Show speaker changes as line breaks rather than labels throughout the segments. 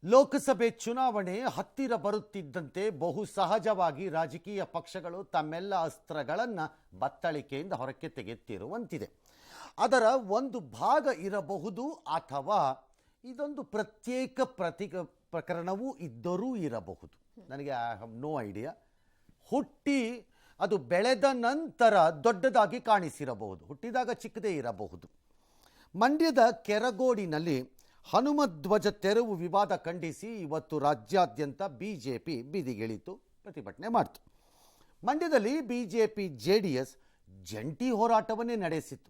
ಲೋಕಸಭೆ ಚುನಾವಣೆ ಹತ್ತಿರ ಬರುತ್ತಿದ್ದಂತೆ ಬಹು ಸಹಜವಾಗಿ ರಾಜಕೀಯ ಪಕ್ಷಗಳು ತಮ್ಮೆಲ್ಲ ಅಸ್ತ್ರಗಳನ್ನು ಬತ್ತಳಿಕೆಯಿಂದ ಹೊರಕ್ಕೆ ತೆಗೆಯುತ್ತಿರುವಂತಿದೆ. ಅದರ ಒಂದು ಭಾಗ ಇರಬಹುದು ಅಥವಾ ಇದೊಂದು ಪ್ರತ್ಯೇಕ ಪ್ರಕರಣವೂ ಇದ್ದರೂ ಇರಬಹುದು. ನನಗೆ ಐ ಹ್ಯಾವ್ ನೋ ಐಡಿಯಾ. ಹುಟ್ಟಿ ಅದು ಬೆಳೆದ ನಂತರ ದೊಡ್ಡದಾಗಿ ಕಾಣಿಸಿರಬಹುದು, ಹುಟ್ಟಿದಾಗ ಚಿಕ್ಕದೇ ಇರಬಹುದು. ಮಂಡ್ಯದ ಕೆರಗೋಡಿನಲ್ಲಿ ಹನುಮಧ್ವಜ ತೆರವು ವಿವಾದ ಖಂಡಿಸಿ ಇವತ್ತು ರಾಜ್ಯಾದ್ಯಂತ ಬಿಜೆಪಿ ಬೀದಿಗಿಳಿತು, ಪ್ರತಿಭಟನೆ ಮಾಡಿತು. ಮಂಡ್ಯದಲ್ಲಿ ಬಿಜೆಪಿ ಜೆಡಿಎಸ್ ಜಂಟಿ ಹೋರಾಟವನ್ನೇ ನಡೆಸಿತು.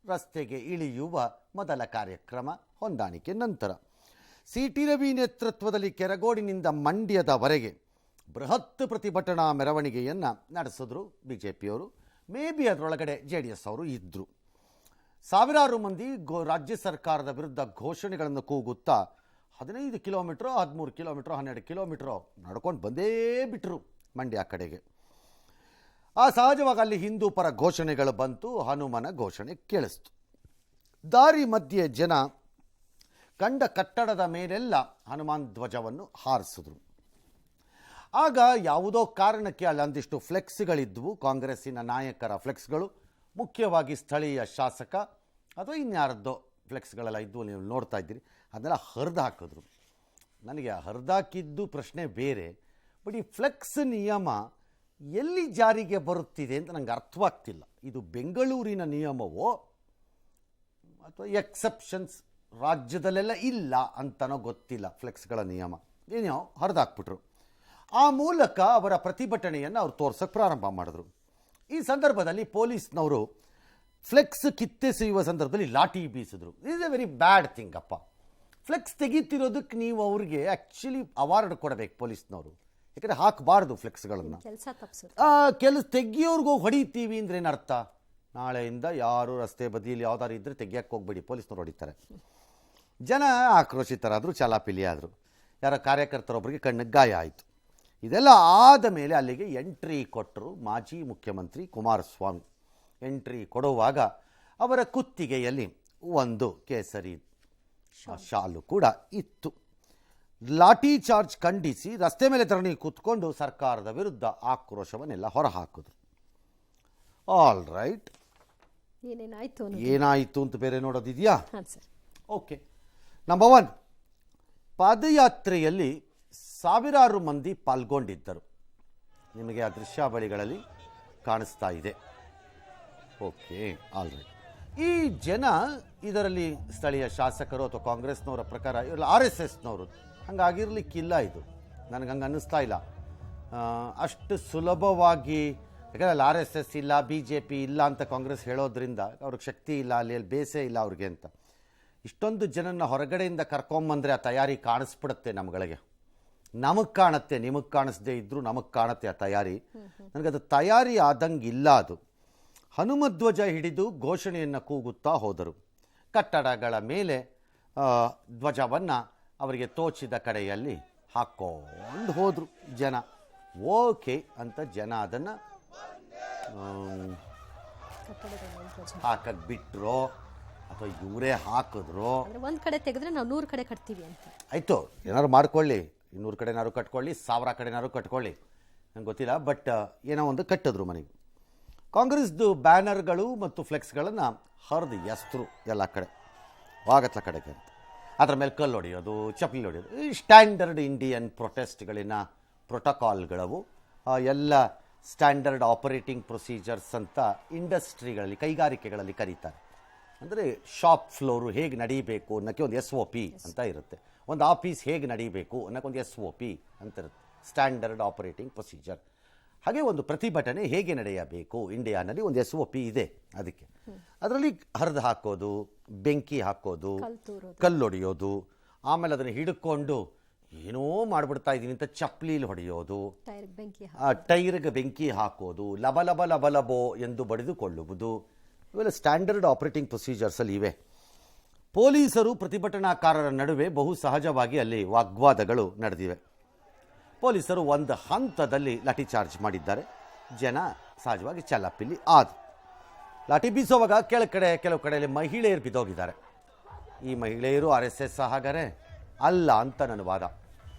ರಸ್ತೆಗೆ ಇಳಿಯುವ ಮೊದಲ ಕಾರ್ಯಕ್ರಮ ಹೊಂದಾಣಿಕೆ ನಂತರ ಸಿಟಿ ರವಿ ನೇತೃತ್ವದಲ್ಲಿ ಕೆರಗೋಡಿನಿಂದ ಮಂಡ್ಯದವರೆಗೆ ಬೃಹತ್ ಪ್ರತಿಭಟನಾ ಮೆರವಣಿಗೆಯನ್ನು ನಡೆಸಿದ್ರು ಬಿಜೆಪಿಯವರು. ಮೇ ಬಿ ಅದರೊಳಗಡೆ JDS ಅವರು ಇದ್ದರು. ಸಾವಿರಾರು ಮಂದಿ ರಾಜ್ಯ ಸರ್ಕಾರದ ವಿರುದ್ಧ ಘೋಷಣೆಗಳನ್ನು ಕೂಗುತ್ತಾ 15 ಕಿಲೋಮೀಟ್ರೋ 13 ಕಿಲೋಮೀಟ್ರೋ 12 ಕಿಲೋಮೀಟ್ರೋ ನಡ್ಕೊಂಡು ಬಂದೇ ಬಿಟ್ಟರು ಮಂಡ್ಯ ಕಡೆಗೆ. ಸಹಜವಾಗಿ ಅಲ್ಲಿ ಹಿಂದೂ ಪರ ಘೋಷಣೆಗಳು ಬಂತು, ಹನುಮನ ಘೋಷಣೆ ಕೇಳಿಸ್ತು. ದಾರಿ ಮಧ್ಯೆ ಜನ ಕಂಡ ಕಟ್ಟಡದ ಮೇಲೆಲ್ಲ ಹನುಮಾನ್ ಧ್ವಜವನ್ನು ಹಾರಿಸಿದ್ರು. ಆಗ ಯಾವುದೋ ಕಾರಣಕ್ಕೆ ಅಲ್ಲಿ ಒಂದಿಷ್ಟು ಫ್ಲೆಕ್ಸ್ಗಳಿದ್ವು, ಕಾಂಗ್ರೆಸ್ಸಿನ ನಾಯಕರ ಫ್ಲೆಕ್ಸ್ಗಳು, ಮುಖ್ಯವಾಗಿ ಸ್ಥಳೀಯ ಶಾಸಕ ಅಥವಾ ಇನ್ಯಾರದ್ದೋ ಫ್ಲೆಕ್ಸ್ಗಳೆಲ್ಲ ಇದ್ವು, ನೀವು ನೋಡ್ತಾ ಇದ್ದೀರಿ. ಅದನ್ನೆಲ್ಲ ಹರಿದು ಹಾಕಿದ್ರು. ನನಗೆ ಹರಿದಾಕಿದ್ದು ಪ್ರಶ್ನೆ ಬೇರೆ, ಬಟ್ ಈ ಫ್ಲೆಕ್ಸ್ ನಿಯಮ ಎಲ್ಲಿ ಜಾರಿಗೆ ಬರುತ್ತಿದೆ ಅಂತ ನನಗೆ ಅರ್ಥವಾಗ್ತಿಲ್ಲ. ಇದು ಬೆಂಗಳೂರಿನ ನಿಯಮವೋ ಅಥವಾ ಎಕ್ಸೆಪ್ಷನ್ಸ್ ರಾಜ್ಯದಲ್ಲೆಲ್ಲ ಇಲ್ಲ ಅಂತನೋ ಗೊತ್ತಿಲ್ಲ. ಫ್ಲೆಕ್ಸ್ಗಳ ನಿಯಮ ಏನೋ ಹರಿದಾಕ್ಬಿಟ್ರು. ಆ ಮೂಲಕ ಅವರ ಪ್ರತಿಭಟನೆಯನ್ನು ಅವ್ರು ತೋರ್ಸೋಕ್ಕೆ ಪ್ರಾರಂಭ ಮಾಡಿದ್ರು. ಈ ಸಂದರ್ಭದಲ್ಲಿ ಪೊಲೀಸ್ನವರು ಫ್ಲೆಕ್ಸ್ ಕಿತ್ತೆಸೆಯುವ ಸಂದರ್ಭದಲ್ಲಿ ಲಾಠಿ ಬೀಸಿದ್ರು. Is a very bad thing ಅಪ್ಪ. ಫ್ಲೆಕ್ಸ್ ತೆಗೀತಿರೋದಕ್ಕೆ ನೀವು ಅವ್ರಿಗೆ ಆ್ಯಕ್ಚುಲಿ ಅವಾರ್ಡ್ ಕೊಡಬೇಕು ಪೊಲೀಸ್ನವರು, ಯಾಕಂದರೆ ಹಾಕಬಾರ್ದು ಫ್ಲೆಕ್ಸ್ಗಳನ್ನು. ಕೆಲಸ ತೆಗಿಯೋರ್ಗೂ ಹೊಡಿತೀವಿ ಅಂದ್ರೆ ಏನರ್ಥ? ನಾಳೆಯಿಂದ ಯಾರು ರಸ್ತೆ ಬದಿಯಲ್ಲಿ ಯಾವ್ದಾರು ಇದ್ದರೆ ತೆಗಿಯಕ್ಕೆ ಹೋಗ್ಬೇಡಿ, ಪೊಲೀಸ್ನವ್ರು ಹೊಡಿತಾರೆ. ಜನ ಆಕ್ರೋಶಿತರಾದರು, ಚಾಲಾಪಿಲಿ ಆದರು. ಯಾರ ಕಾರ್ಯಕರ್ತರೊಬ್ಬರಿಗೆ ಕಣ್ಣಿಗೆ ಗಾಯ ಆಯಿತು. ಇದೆಲ್ಲ ಆದ ಮೇಲೆ ಅಲ್ಲಿಗೆ ಎಂಟ್ರಿ ಕೊಟ್ಟರು ಮಾಜಿ ಮುಖ್ಯಮಂತ್ರಿ ಕುಮಾರಸ್ವಾಮಿ. ಎಂಟ್ರಿ ಕೊಡುವಾಗ ಅವರ ಕುತ್ತಿಗೆಯಲ್ಲಿ ಒಂದು ಕೇಸರಿ ಶಾಲು ಕೂಡ ಇತ್ತು. ಲಾಠಿ ಚಾರ್ಜ್ ಖಂಡಿಸಿ ರಸ್ತೆ ಮೇಲೆ ಧರಣಿ ಕೂತ್ಕೊಂಡು ಸರ್ಕಾರದ ವಿರುದ್ಧ ಆಕ್ರೋಶವನ್ನೆಲ್ಲ ಹೊರಹಾಕಿದ್ರು. ಆಲ್ ರೈಟ್, ಏನಾಯಿತು ಅಂತ ಬೇರೆ ನೋಡೋದಿದೆಯಾ? ಓಕೆ. ನಂಬರ್ 1, ಪಾದಯಾತ್ರೆಯಲ್ಲಿ ಸಾವಿರಾರು ಮಂದಿ ಪಾಲ್ಗೊಂಡಿದ್ದರು. ನಿಮಗೆ ಆ ದೃಶ್ಯಾವಳಿಗಳಲ್ಲಿ ಕಾಣಿಸ್ತಾ ಇದೆ. Okay, all right. ಈ ಜನ ಇದರಲ್ಲಿ ಸ್ಥಳೀಯ ಶಾಸಕರು ಅಥವಾ ಕಾಂಗ್ರೆಸ್ನವರ ಪ್ರಕಾರ ಇವರೆಲ್ಲ RSSನವರು. ಹಂಗಾಗಿರ್ಲಿಕ್ಕಿಲ್ಲ. ಇದು ನನಗೆ ಹಂಗೆ ಅನ್ನಿಸ್ತಾ ಇಲ್ಲ. ಅಷ್ಟು ಸುಲಭವಾಗಿ, ಯಾಕಂದರೆ ಅಲ್ಲಿ RSS ಇಲ್ಲ, BJP ಇಲ್ಲ ಅಂತ ಕಾಂಗ್ರೆಸ್ ಹೇಳೋದ್ರಿಂದ ಅವ್ರಿಗೆ ಶಕ್ತಿ ಇಲ್ಲ, ಅಲ್ಲಿ ಬೇಸೇ ಇಲ್ಲ ಅವ್ರಿಗೆ ಅಂತ. ಇಷ್ಟೊಂದು ಜನನ ಹೊರಗಡೆಯಿಂದ ಕರ್ಕೊಂಬಂದರೆ ಆ ತಯಾರಿ ಕಾಣಿಸ್ಬಿಡುತ್ತೆ ನಮ್ಗಳಿಗೆ. ನಮಗೆ ಕಾಣುತ್ತೆ, ನಿಮಗೆ ಕಾಣಿಸ್ದೇ ಇದ್ದರೂ ನಮಗೆ ಕಾಣುತ್ತೆ ಆ ತಯಾರಿ. ನನಗದು ತಯಾರಿ ಆದಂಗಿಲ್ಲ. ಅದು ಹನುಮಧ್ವಜ ಹಿಡಿದು ಘೋಷಣೆಯನ್ನು ಕೂಗುತ್ತಾ ಹೋದರು. ಕಟ್ಟಡಗಳ ಮೇಲೆ ಧ್ವಜವನ್ನು ಅವರಿಗೆ ತೋಚಿದ ಕಡೆಯಲ್ಲಿ ಹಾಕ್ಕೊಂಡು ಹೋದರು ಜನ. ಓಕೆ ಅಂತ ಜನ ಅದನ್ನು ಹಾಕಕ್ಕೆ ಬಿಟ್ಟರು ಅಥವಾ ಇವರೇ ಹಾಕಿದ್ರು.
ಒಂದು ಕಡೆ ತೆಗೆದ್ರೆ ನಾವು 100 ಕಡೆ ಕಟ್ತೀವಿ ಅಂತ
ಆಯಿತು. ಏನಾದ್ರು ಮಾಡ್ಕೊಳ್ಳಿ, 200 ಕಡೆನಾರು ಕಟ್ಕೊಳ್ಳಿ, 1000 ಕಡೆನಾರು ಕಟ್ಕೊಳ್ಳಿ, ನಂಗೆ ಗೊತ್ತಿಲ್ಲ. ಬಟ್ ಏನೋ ಒಂದು ಕಟ್ಟಿದ್ರು ಮನೆಗೆ. ಕಾಂಗ್ರೆಸ್ದು ಬ್ಯಾನರ್ಗಳು ಮತ್ತು ಫ್ಲೆಕ್ಸ್ಗಳನ್ನು ಹರಿದು ಎಸ್ತರು ಎಲ್ಲ ಕಡೆ, ವಾಗತ್ಲ ಕಡೆಗೆ ಅಂತ. ಅದರ ಮೇಲೆ ಕಲ್ಲು ಹೊಡೆಯೋದು, ಚಪ್ಪಲಿ ಹೊಡೆಯೋದು. ಈ ಸ್ಟ್ಯಾಂಡರ್ಡ್ ಇಂಡಿಯನ್ ಪ್ರೊಟೆಸ್ಟ್ಗಳಿನ ಪ್ರೋಟೋಕಾಲ್ಗಳವು. ಎಲ್ಲ ಸ್ಟ್ಯಾಂಡರ್ಡ್ ಆಪರೇಟಿಂಗ್ ಪ್ರೊಸೀಜರ್ಸ್ ಅಂತ ಇಂಡಸ್ಟ್ರಿಗಳಲ್ಲಿ, ಕೈಗಾರಿಕೆಗಳಲ್ಲಿ ಕರೀತಾರೆ. ಅಂದರೆ ಶಾಪ್ ಫ್ಲೋರು ಹೇಗೆ ನಡೀಬೇಕು ಅನ್ನೋಕ್ಕೆ ಒಂದು SOP ಅಂತ ಇರುತ್ತೆ. ಒಂದು ಆಫೀಸ್ ಹೇಗೆ ನಡೀಬೇಕು ಅನ್ನೋಕ್ಕೆ ಒಂದು SOP ಅಂತ ಇರುತ್ತೆ, ಸ್ಟ್ಯಾಂಡರ್ಡ್ ಆಪರೇಟಿಂಗ್ ಪ್ರೊಸೀಜರ್. ಹಾಗೆ ಒಂದು ಪ್ರತಿಭಟನೆ ಹೇಗೆ ನಡೆಯಬೇಕು ಇಂಡಿಯಾನಲ್ಲಿ ಒಂದು SOP ಇದೆ. ಅದಕ್ಕೆ ಅದರಲ್ಲಿ ಹರಿದು ಹಾಕೋದು, ಬೆಂಕಿ ಹಾಕೋದು, ಕಲ್ಲೊಡೆಯೋದು, ಆಮೇಲೆ ಅದನ್ನು ಹಿಡ್ಕೊಂಡು ಏನೋ ಮಾಡಿಬಿಡ್ತಾ ಇದ್ದೀನಿ ಅಂತ ಚಪ್ಪಲೀಲಿ ಹೊಡೆಯೋದು, ಟೈರ್ಗೆ ಬೆಂಕಿ ಹಾಕೋದು, ಲಬಲಬೋ ಎಂದು ಬಡಿದುಕೊಳ್ಳುವುದು, ಇವೆಲ್ಲ ಸ್ಟ್ಯಾಂಡರ್ಡ್ ಆಪರೇಟಿಂಗ್ ಪ್ರೊಸೀಜರ್ಸಲ್ಲಿ ಇವೆ. ಪೊಲೀಸರು ಪ್ರತಿಭಟನಾಕಾರರ ನಡುವೆ ಬಹು ಸಹಜವಾಗಿ ಅಲ್ಲಿ ವಾಗ್ವಾದಗಳು ನಡೆದಿವೆ. ಪೊಲೀಸರು ಒಂದು ಹಂತದಲ್ಲಿ ಲಾಠಿ ಚಾರ್ಜ್ ಮಾಡಿದ್ದಾರೆ. ಜನ ಸಹಜವಾಗಿ ಚಲಾಪಿಲಿ ಆದರು. ಲಾಠಿ ಬೀಸೋವಾಗ ಕೆಲವು ಕಡೆಯಲ್ಲಿ ಮಹಿಳೆಯರು ಬಿದ್ದೋಗಿದ್ದಾರೆ. ಈ ಮಹಿಳೆಯರು RSS ಹಾಗಾರೆ ಅಲ್ಲ ಅಂತ ನನ್ನ ವಾದ.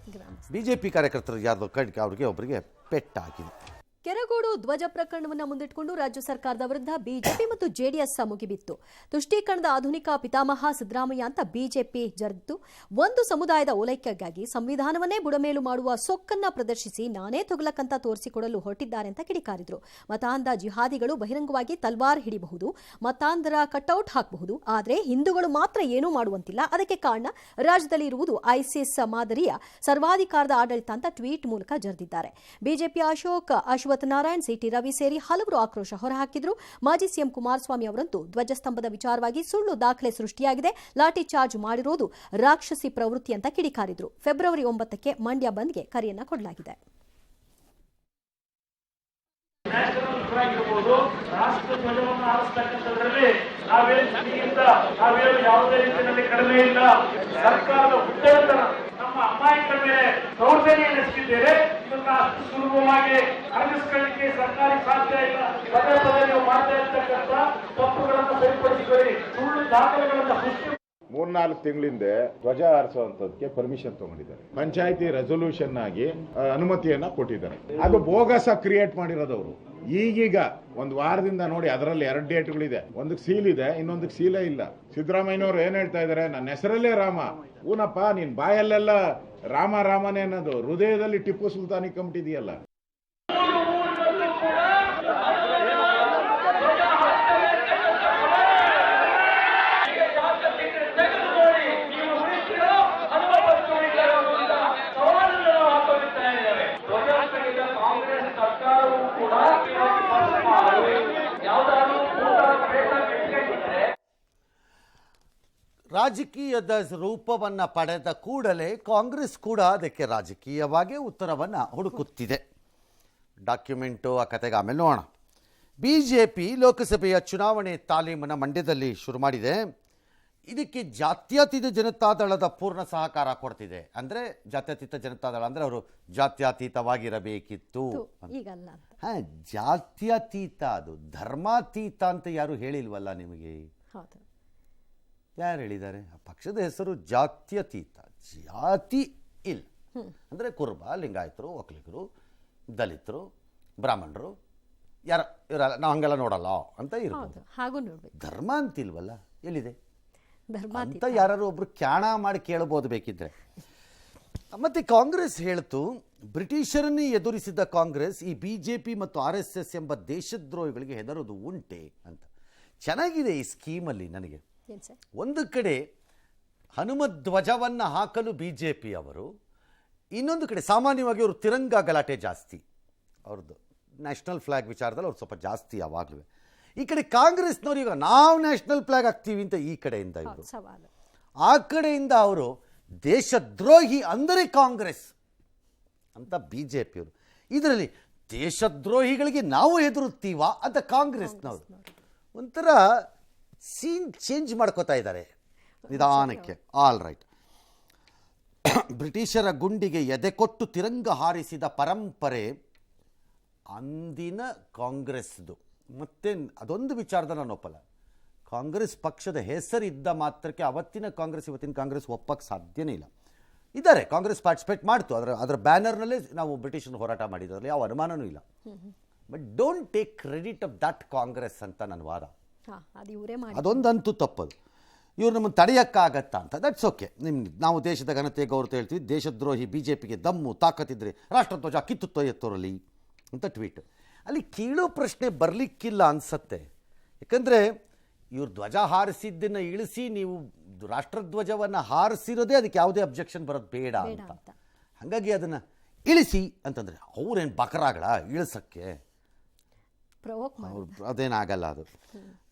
BJP ಕಾರ್ಯಕರ್ತರು ಯಾರ್ದೋ ಅವ್ರಿಗೆ ಒಬ್ಬರಿಗೆ ಪೆಟ್ಟಾಗಿದೆ.
ಕೆರಗೋಡು ಧ್ವಜ ಪ್ರಕರಣವನ್ನು ಮುಂದಿಟ್ಟುಕೊಂಡು ರಾಜ್ಯ ಸರ್ಕಾರದ ವಿರುದ್ಧ ಬಿಜೆಪಿ ಮತ್ತು ಜೆಡಿಎಸ್ ಮುಗಿಬಿತ್ತು. ತುಷ್ಟೀಕರಣದ ಆಧುನಿಕ ಪಿತಾಮಹ ಸಿದ್ದರಾಮಯ್ಯ ಅಂತ ಬಿಜೆಪಿ ಜರಿದಿತ್ತು. ಒಂದು ಸಮುದಾಯದ ಓಲೈಕೆಗಾಗಿ ಸಂವಿಧಾನವನ್ನೇ ಬುಡಮೇಲು ಮಾಡುವ ಸೊಕ್ಕನ್ನ ಪ್ರದರ್ಶಿಸಿ ನಾನೇ ತೊಗಲಕ್ಕಂತ ತೋರಿಸಿಕೊಡಲು ಹೊರಟಿದ್ದಾರೆ ಅಂತ ಕಿಡಿಕಾರಿದ್ರು. ಮತಾಂಧ ಜಿಹಾದಿಗಳು ಬಹಿರಂಗವಾಗಿ ತಲ್ವಾರ್ ಹಿಡಿಬಹುದು, ಮತಾಂಧರ ಕಟ್ಔಟ್ ಹಾಕಬಹುದು, ಆದರೆ ಹಿಂದೂಗಳು ಮಾತ್ರ ಏನೂ ಮಾಡುವಂತಿಲ್ಲ. ಅದಕ್ಕೆ ಕಾರಣ ರಾಜ್ಯದಲ್ಲಿ ಇರುವುದು ಐಸಿಸ್ ಮಾದರಿಯ ಸರ್ವಾಧಿಕಾರದ ಆಡಳಿತ ಅಂತ ಟ್ವೀಟ್ ಮೂಲಕ ಜರಿದಿದ್ದಾರೆ. ಬಿಜೆಪಿ ಅಶೋಕ್ ನಾರಾಯಣ್, ಸಿಟಿ ರವಿ ಸೇರಿ ಹಲವರು ಆಕ್ರೋಶ ಹೊರಹಾಕಿದ್ರು. ಮಾಜಿ ಸಿಎಂ ಕುಮಾರಸ್ವಾಮಿ ಅವರಂತೂ ಧ್ವಜಸ್ತಂಭದ ವಿಚಾರವಾಗಿ ಸುಳ್ಳು ದಾಖಲೆ ಸೃಷ್ಟಿಯಾಗಿದೆ, ಲಾಠಿ ಚಾರ್ಜ್ ಮಾಡಿರೋದು ರಾಕ್ಷಸಿ ಪ್ರವೃತ್ತಿ ಅಂತ ಕಿಡಿಕಾರಿದ್ರು. ಫೆಬ್ರವರಿ 9ಕ್ಕೆ ಮಂಡ್ಯ ಬಂದ್ಗೆ ಕರೆಯನ್ನ ಕೊಡಲಾಗಿದೆ.
ರಾಷ್ಟ್ರ ಧ್ವಜವನ್ನು ಹಾರಿಸತಕ್ಕಂಥದ್ರಲ್ಲಿ ನಾವೇನು ಯಾವುದೇ ರೀತಿಯಲ್ಲಿ ಕಡಿಮೆ ಇಲ್ಲ. ಸರ್ಕಾರದ ಹುದ್ದೆತನ ನಮ್ಮ ಅಮಾಯಕರ ಮೇಲೆ ದೌರ್ಜನ್ಯ ನಡೆಸಿದ್ದೇವೆ. ಇದನ್ನ ಅಷ್ಟು ಸುಲಭವಾಗಿ ಅರಗಿಸ್ಕೊಳ್ಳಿಕ್ಕೆ ಸರ್ಕಾರಕ್ಕೆ ಸಾಧ್ಯ ಇಲ್ಲ. ಪದೇ ಪದೇ ನೀವು ಮಾಡ್ತಾ ಇರ್ತಕ್ಕಂಥ ತಪ್ಪುಗಳನ್ನು ಸರಿಪಡಿಸಿಕೊಳ್ಳಿ. ಸುಳ್ಳು ದಾಖಲೆಗಳನ್ನು ಸೃಷ್ಟಿ
3-4 ತಿಂಗಳಿಂದ ಧ್ವಜ ಹಾರಿಸುವಂತದಕ್ಕೆ ಪರ್ಮಿಷನ್ ತಗೊಂಡಿದ್ದಾರೆ. ಪಂಚಾಯತಿ ರೆಸೊಲ್ಯೂಷನ್ ಆಗಿ ಅನುಮತಿಯನ್ನ ಕೊಟ್ಟಿದ್ದಾರೆ. ಅದು ಬೋಗಸ ಕ್ರಿಯೇಟ್ ಮಾಡಿರೋದವರು. ಈಗೀಗ ಒಂದು ವಾರದಿಂದ ನೋಡಿ, ಅದರಲ್ಲಿ 2 ಡೇಟ್ಗಳಿದೆ. ಒಂದಕ್ಕೆ ಸೀಲ್ ಇದೆ, ಇನ್ನೊಂದಕ್ಕೆ ಸೀಲೇ ಇಲ್ಲ. ಸಿದ್ದರಾಮಯ್ಯನವರು ಏನ್ ಹೇಳ್ತಾ ಇದಾರೆ, ನನ್ನ ಹೆಸರಲ್ಲೇ ರಾಮ. ಊನಪ್ಪ, ನೀನ್ ಬಾಯಲ್ಲೆಲ್ಲ ರಾಮ ರಾಮನೇ ಅನ್ನೋದು, ಹೃದಯದಲ್ಲಿ ಟಿಪ್ಪು ಸುಲ್ತಾನ್ ಇಕ್ಕಂಬಿಟ್ಟಿದೆಯಲ್ಲ.
ರಾಜಕೀಯದ ರೂಪವನ್ನು ಪಡೆದ ಕೂಡಲೇ ಕಾಂಗ್ರೆಸ್ ಕೂಡ ಅದಕ್ಕೆ ರಾಜಕೀಯವಾಗಿ ಉತ್ತರವನ್ನು ಹುಡುಕುತ್ತಿದೆ. ಡಾಕ್ಯುಮೆಂಟು ಆ ಕತೆಗೆ ಆಮೇಲೆ ನೋಡೋಣ. BJP ಲೋಕಸಭೆಯ ಚುನಾವಣೆ ತಾಲೀಮನ್ನು ಮಂಡ್ಯದಲ್ಲಿ ಶುರು ಮಾಡಿದೆ. ಇದಕ್ಕೆ ಜಾತ್ಯತೀತ ಜನತಾದಳದ ಪೂರ್ಣ ಸಹಕಾರ ಕೊಡ್ತಿದೆ. ಅಂದರೆ ಜಾತ್ಯತೀತ ಜನತಾದಳ ಅಂದರೆ ಅವರು ಜಾತ್ಯತೀತವಾಗಿರಬೇಕಿತ್ತು. ಹಾಂ, ಜಾತ್ಯತೀತ, ಅದು ಧರ್ಮಾತೀತ ಅಂತ ಯಾರು ಹೇಳಿಲ್ವಲ್ಲ ನಿಮಗೆ? ಯಾರು ಹೇಳಿದ್ದಾರೆ? ಆ ಪಕ್ಷದ ಹೆಸರು ಜಾತ್ಯತೀತ. ಜಾತಿ ಇಲ್ಲ ಅಂದರೆ ಕುರುಬ, ಲಿಂಗಾಯತರು, ಒಕ್ಕಲಿಗರು, ದಲಿತರು, ಬ್ರಾಹ್ಮಣರು, ಯಾರು ಇವರಲ್ಲ, ನಾವು ಹಂಗೆಲ್ಲ ನೋಡಲ್ಲ ಅಂತ ಇರ್ಬೋದು. ಧರ್ಮ ಅಂತಿಲ್ವಲ್ಲ, ಎಲ್ಲಿದೆ ಅಂತ ಯಾರು ಒಬ್ರು ಕ್ಯಾಣ ಮಾಡಿ ಕೇಳಬಹುದು ಬೇಕಿದ್ರೆ. ಮತ್ತೆ ಕಾಂಗ್ರೆಸ್ ಹೇಳ್ತು, ಬ್ರಿಟಿಷರನ್ನೇ ಎದುರಿಸಿದ ಕಾಂಗ್ರೆಸ್ ಈ BJP ಮತ್ತು RSS ಎಂಬ ದೇಶದ್ರೋಹಿಗಳಿಗೆ ಹೆದರೋದು ಉಂಟೆ ಅಂತ. ಚೆನ್ನಾಗಿದೆ ಈ ಸ್ಕೀಮಲ್ಲಿ. ನನಗೆ ಒಂದು ಕಡೆ ಹನುಮತ್ ಧ್ವಜವನ್ನು ಹಾಕಲು BJP ಅವರು, ಇನ್ನೊಂದು ಕಡೆ ಸಾಮಾನ್ಯವಾಗಿ ಅವರು ತಿರಂಗ ಗಲಾಟೆ ಜಾಸ್ತಿ. ಅವ್ರದ್ದು ನ್ಯಾಷನಲ್ ಫ್ಲಾಗ್ ವಿಚಾರದಲ್ಲಿ ಅವ್ರು ಸ್ವಲ್ಪ ಜಾಸ್ತಿ ಯಾವಾಗಲೂ. ಈ ಕಡೆ ಕಾಂಗ್ರೆಸ್ನವ್ರು ಈಗ ನಾವು ನ್ಯಾಷನಲ್ ಫ್ಲಾಗ್ ಹಾಕ್ತೀವಿ ಅಂತ ಈ ಕಡೆಯಿಂದ ಇವರು, ಆ ಕಡೆಯಿಂದ ಅವರು ದೇಶದ್ರೋಹಿ ಅಂದರೆ ಕಾಂಗ್ರೆಸ್ ಅಂತ BJP ಅವರು. ಇದರಲ್ಲಿ ದೇಶದ್ರೋಹಿಗಳಿಗೆ ನಾವು ಹೆದರುತ್ತೀವಾ ಅಂತ ಕಾಂಗ್ರೆಸ್ನವರು ಒಂಥರ ಸೀನ್ ಚೇಂಜ್ ಮಾಡ್ಕೋತಾ ಇದ್ದಾರೆ ನಿಧಾನಕ್ಕೆ. All right. ಬ್ರಿಟಿಷರ ಗುಂಡಿಗೆ ಎದೆ ಕೊಟ್ಟು ತಿರಂಗ ಹಾರಿಸಿದ ಪರಂಪರೆ ಅಂದಿನ ಕಾಂಗ್ರೆಸ್ದು. ಮತ್ತೆ ಅದೊಂದು ವಿಚಾರದ ನಾನು ಒಪ್ಪಲ್ಲ. ಕಾಂಗ್ರೆಸ್ ಪಕ್ಷದ ಹೆಸರಿದ್ದ ಮಾತ್ರಕ್ಕೆ ಅವತ್ತಿನ ಕಾಂಗ್ರೆಸ್ ಇವತ್ತಿನ ಕಾಂಗ್ರೆಸ್ ಒಪ್ಪಕ್ಕೆ ಸಾಧ್ಯನೇ ಇಲ್ಲ. ಇದ್ದಾರೆ, ಕಾಂಗ್ರೆಸ್ ಪಾರ್ಟಿಸಿಪೇಟ್ ಮಾಡ್ತು, ಅದರ ಬ್ಯಾನರ್ನಲ್ಲೇ ನಾವು ಬ್ರಿಟಿಷರನ್ನು ಹೋರಾಟ ಮಾಡಿದ್ರಲ್ಲಿ ಯಾವ ಅನುಮಾನನೂ ಇಲ್ಲ. But don't take credit of that Congress ಅಂತ ನನ್ನ ವಾದ. ಅದೊಂದಂತೂ ತಪ್ಪದು. ಇವ್ರು ನಮ್ಮನ್ನು ತಡೆಯೋಕ್ಕಾಗತ್ತಾ ಅಂತ, ದಟ್ಸ್ ಓಕೆ. ನಾವು ದೇಶದ ಘನತೆ ಗೌರವ ಹೇಳ್ತೀವಿ. ದೇಶದ್ರೋಹಿ BJPಗೆ ದಮ್ಮು ತಾಕತ್ತಿದ್ರೆ ರಾಷ್ಟ್ರಧ್ವಜ ಕಿತ್ತು ಎತ್ತೋರಲಿ ಅಂತ ಟ್ವೀಟ್. ಅಲ್ಲಿ ಕೀಳೋ ಪ್ರಶ್ನೆ ಬರಲಿಕ್ಕಿಲ್ಲ ಅನಿಸತ್ತೆ. ಯಾಕಂದರೆ ಇವ್ರು ಧ್ವಜ ಹಾರಿಸಿದ್ದನ್ನು ಇಳಿಸಿ ನೀವು ರಾಷ್ಟ್ರಧ್ವಜವನ್ನು ಹಾರಿಸಿರೋದೇ ಅದಕ್ಕೆ ಯಾವುದೇ ಅಬ್ಜೆಕ್ಷನ್ ಬರೋದು ಬೇಡ ಅಂತ. ಹಾಗಾಗಿ ಅದನ್ನು ಇಳಿಸಿ ಅಂತಂದರೆ ಅವ್ರೇನು ಬಕರಾಗಳ ಇಳಿಸೋಕ್ಕೆ ಅದೇನಾಗಲ್ಲ. ಅದು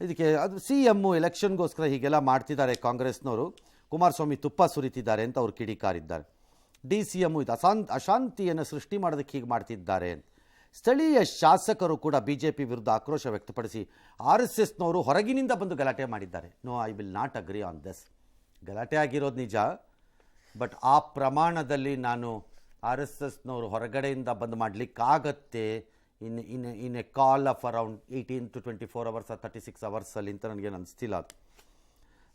ಇದಕ್ಕೆ ಅದು CM ಎಲೆಕ್ಷನ್ಗೋಸ್ಕರ ಹೀಗೆಲ್ಲ ಮಾಡ್ತಿದ್ದಾರೆ ಕಾಂಗ್ರೆಸ್ನವರು. ಕುಮಾರಸ್ವಾಮಿ ತುಪ್ಪ ಸುರಿತಿದ್ದಾರೆ ಅಂತ ಅವ್ರು ಕಿಡಿಕಾರಿದ್ದಾರೆ. DCM ಇದು ಅಶಾಂತಿಯನ್ನು ಸೃಷ್ಟಿ ಮಾಡೋದಕ್ಕೆ ಹೀಗೆ ಮಾಡ್ತಿದ್ದಾರೆ. ಸ್ಥಳೀಯ ಶಾಸಕರು ಕೂಡ BJP ವಿರುದ್ಧ ಆಕ್ರೋಶ ವ್ಯಕ್ತಪಡಿಸಿ RSSನವರು ಹೊರಗಿನಿಂದ ಬಂದು ಗಲಾಟೆ ಮಾಡಿದ್ದಾರೆ. No, I will not agree on this. ಗಲಾಟೆ ಆಗಿರೋದು ನಿಜ, ಬಟ್ ಆ ಪ್ರಮಾಣದಲ್ಲಿ ನಾನು RSSನವರು ಹೊರಗಡೆಯಿಂದ ಬಂದು ಮಾಡಲಿಕ್ಕಾಗತ್ತೆ in a call of around 18 to 24 hours or 36 hours ಅಂತ ನನಗೇನು ಅನಿಸ್ತಿಲ್ಲ ಅದು.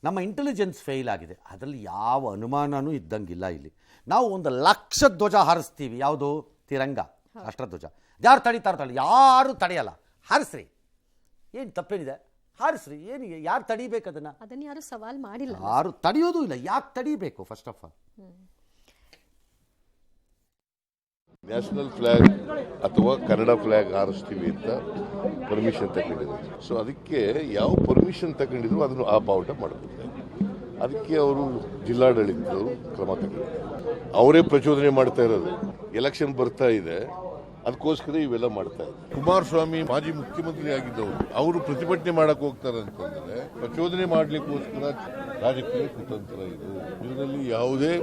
ನಮ್ಮ ಇಂಟೆಲಿಜೆನ್ಸ್ ಫೇಲ್ ಆಗಿದೆ. ಅದರಲ್ಲಿ ಯಾವ ಅನುಮಾನನೂ ಇದ್ದಂಗಿಲ್ಲ. ಇಲ್ಲಿ ನಾವು 1,00,000 ಧ್ವಜ ಹಾರಿಸ್ತೀವಿ. ಯಾವುದು? ತಿರಂಗ, ರಾಷ್ಟ್ರಧ್ವಜ. ಯಾರು ತಡೀತಾರ? ಯಾರು ತಡೆಯಲ್ಲ. ಹಾರಿಸ್ರಿ, ಏನು ತಪ್ಪೇನಿದೆ? ಹಾರಿಸ್ರಿ, ಏನು ಯಾರು ತಡಿಬೇಕು? ಅದನ್ನು
ಯಾರು ಸವಾಲ್ ಮಾಡಿಲ್ಲ,
ಯಾರು ತಡೆಯೋದು ಇಲ್ಲ. ಯಾಕೆ ತಡಿಬೇಕು? First of all
national flag ಅಥವಾ ಕನ್ನಡ ಫ್ಲಾಗ್ ಹಾರಿಸ್ತೀವಿ ಅಂತ ಪರ್ಮಿಷನ್ ತಗೊಂಡಿದ್ರು. ಸೊ ಅದಕ್ಕೆ ಯಾವ ಪರ್ಮಿಷನ್ ತಗೊಂಡಿದ್ರು ಅದನ್ನು ಆ ಬಾವುಟ ಮಾಡಬೇಕು. ಅದಕ್ಕೆ ಅವರು ಜಿಲ್ಲಾಡಳಿತದವರು ಕ್ರಮ ತಗೊಂಡಿದ್ದಾರೆ. ಅವರೇ ಪ್ರಚೋದನೆ ಮಾಡ್ತಾ ಇರೋದು. ಎಲೆಕ್ಷನ್ ಬರ್ತಾ ಇದೆ, ಅದಕ್ಕೋಸ್ಕರ ಇವೆಲ್ಲ ಮಾಡ್ತಾ ಇದ್ದಾರೆ. ಕುಮಾರಸ್ವಾಮಿ ಮಾಜಿ ಮುಖ್ಯಮಂತ್ರಿ ಆಗಿದ್ದವರು, ಅವರು ಪ್ರತಿಭಟನೆ ಮಾಡಕ್ ಹೋಗ್ತಾರೆ ಅಂತಂದ್ರೆ ಪ್ರಚೋದನೆ ಮಾಡ್ಲಿಕ್ಕೋಸ್ಕರ ರಾಜಕೀಯ ಕುತಂತ್ರ ಇದು. ಇದರಲ್ಲಿ ಯಾವುದೇ